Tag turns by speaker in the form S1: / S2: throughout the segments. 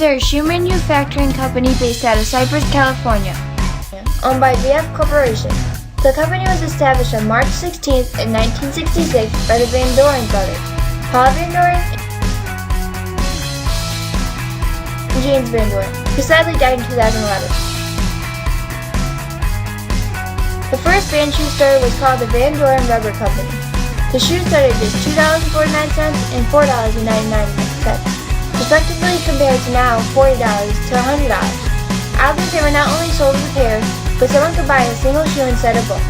S1: are a shoe manufacturing company based out of Cypress, California, owned by VF Corporation. The company was established on March 16th in 1966 by the Van Doren brothers, Paul Van Doren and James Van Doren, who sadly died in 2011. The first Van shoe store was called the Van Doren Rubber Company. The shoes started at just $2.49 and $4.99, respectively, compared to now $40 to $100. Oddly, they were not only sold as a pair, but someone could buy a single shoe instead of both.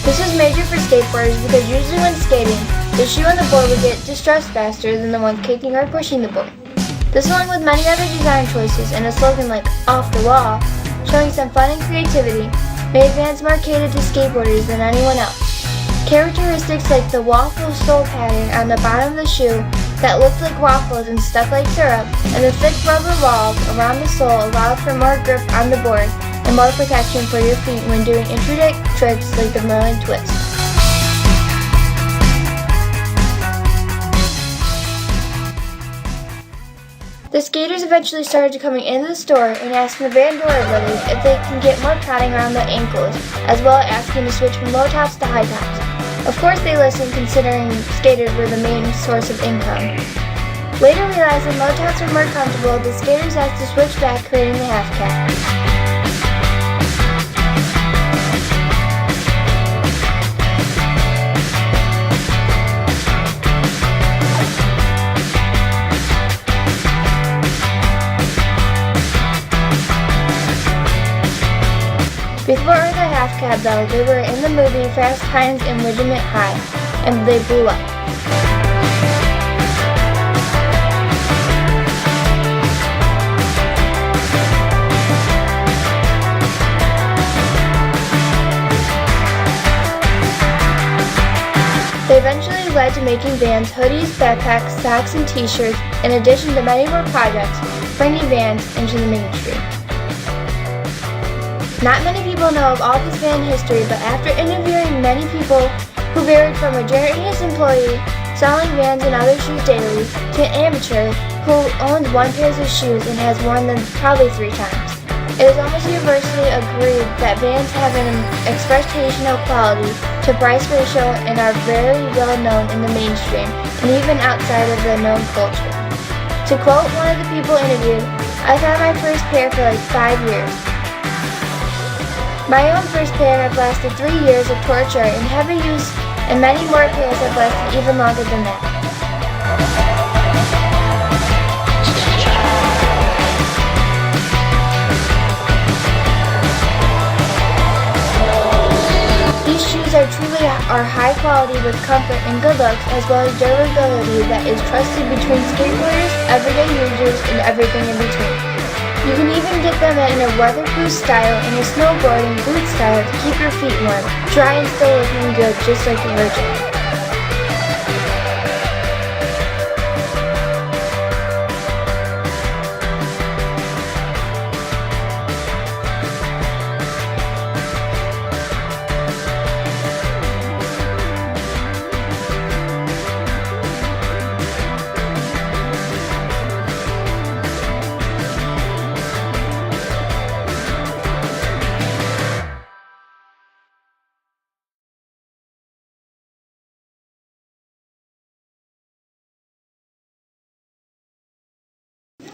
S1: This was major for skateboarders because usually when skating, the shoe on the board would get distressed faster than the one kicking or pushing the board. This, along with many other design choices and a slogan like "off the wall," showing some fun and creativity, made Vans more catered to skateboarders than anyone else. Characteristics like the waffle sole pattern on the bottom of the shoe that looked like waffles and stuck like syrup, and the thick rubber walls around the sole allowed for more grip on the board and more protection for your feet when doing intricate tricks like the Merlin twist. The skaters eventually started coming into the store and asking the Van Doren brothers if they can get more padding around the ankles, as well as asking to switch from low tops to high tops. Of course they listened, considering skaters were the main source of income. Later realizing low tops were more comfortable, the skaters asked to switch back, creating the half cap. Before the half cab though, they were in the movie Fast Times in Ridgemont High, and they blew up. They eventually led to making Vans hoodies, backpacks, socks, and t-shirts, in addition to many more projects, bringing Vans into the mainstream. Not many people know of all this Van history, but after interviewing many people who varied from a janitor's employee selling Vans and other shoes daily to an amateur who owns one pair of shoes and has worn them probably 3 times, it is almost universally agreed that Vans have an expectational quality to price ratio and are very well known in the mainstream and even outside of the known culture. To quote one of the people interviewed, "I've had my first pair for like 5 years. My own first pair have lasted 3 years of torture and heavy use, and many more pairs have lasted even longer than that." These shoes are high quality with comfort and good looks, as well as durability that is trusted between skateboarders, everyday users, and everything in between. You can even get them in a weatherproof style and a snowboarding boot style to keep your feet warm, dry and still looking good, just like the Virgin.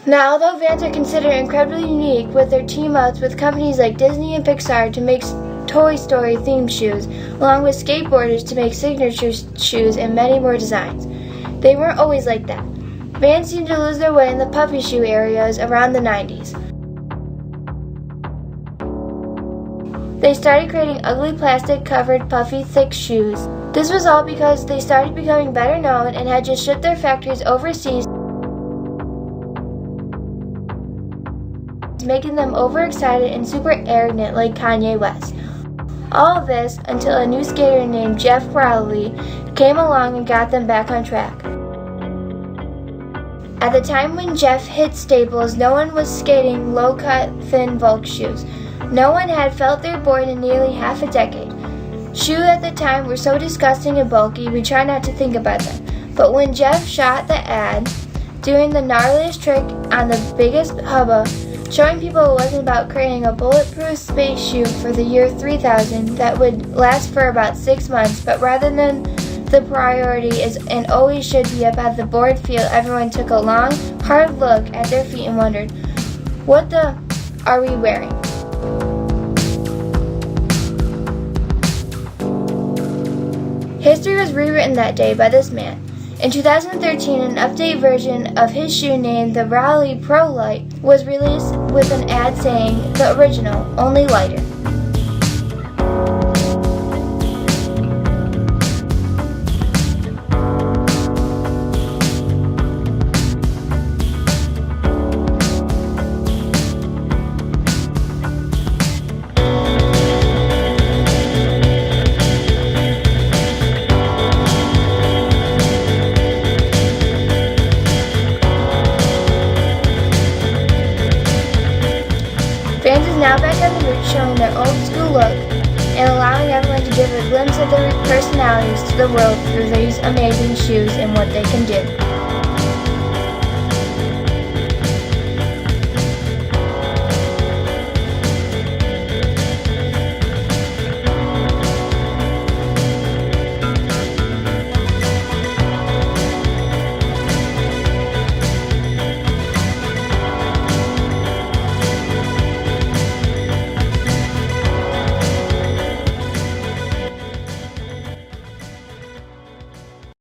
S1: Now, although Vans are considered incredibly unique with their team-ups with companies like Disney and Pixar to make Toy Story themed shoes, along with skateboarders to make signature shoes and many more designs, they weren't always like that. Vans seemed to lose their way in the puffy shoe areas around the 90s. They started creating ugly plastic-covered puffy thick shoes. This was all because they started becoming better known and had just shipped their factories overseas, making them overexcited and super arrogant like Kanye West. All of this until a new skater named Jeff Rowley came along and got them back on track. At the time when Jeff hit Staples, no one was skating low-cut, thin Volk shoes. No one had felt their board in nearly half a decade. Shoes at the time were so disgusting and bulky, we try not to think about them. But when Jeff shot the ad, doing the gnarliest trick on the biggest hubba, showing people it wasn't about creating a bulletproof space shoe for the year 3000 that would last for about 6 months, but rather than the priority is and always should be about the board field, everyone took a long, hard look at their feet and wondered, what the are we wearing? History was rewritten that day by this man. In 2013, an update version of his shoe named the Raleigh Pro Light was released with an ad saying, the original, only lighter. Vans is now back on the route, showing their old school look and allowing everyone to give a glimpse of their personalities to the world through these amazing shoes and what they can do.